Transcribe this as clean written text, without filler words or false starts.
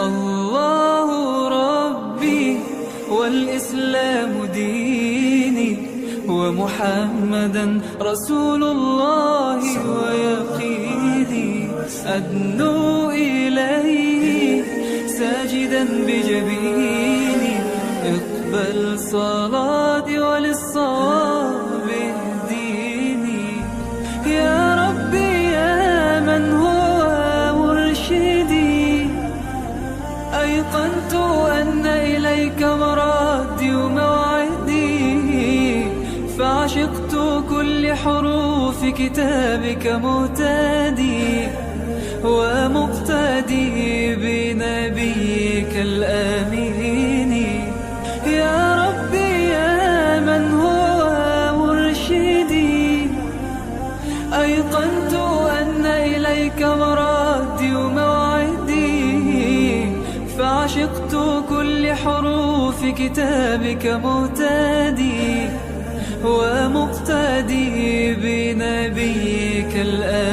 الله ربي والإسلام ديني، ومحمدا رسول الله ويقيني. أدنو إليه ساجدا بجبيني، اقبل صلاتي وللصواب اهديني. يا ربي يا من هو مرشدي، أيقنت أن إليك مرادي وموعدي، فعشقت كل حروف كتابك مهتدي، ومقتدي بنبيك الآمين. يا ربي يا من هو مرشدي، أيقنت أن إليك مرادي وموعدي، فعشقت كل حروف كتابك مهتدي، ومقتدي بنبيك الآمين.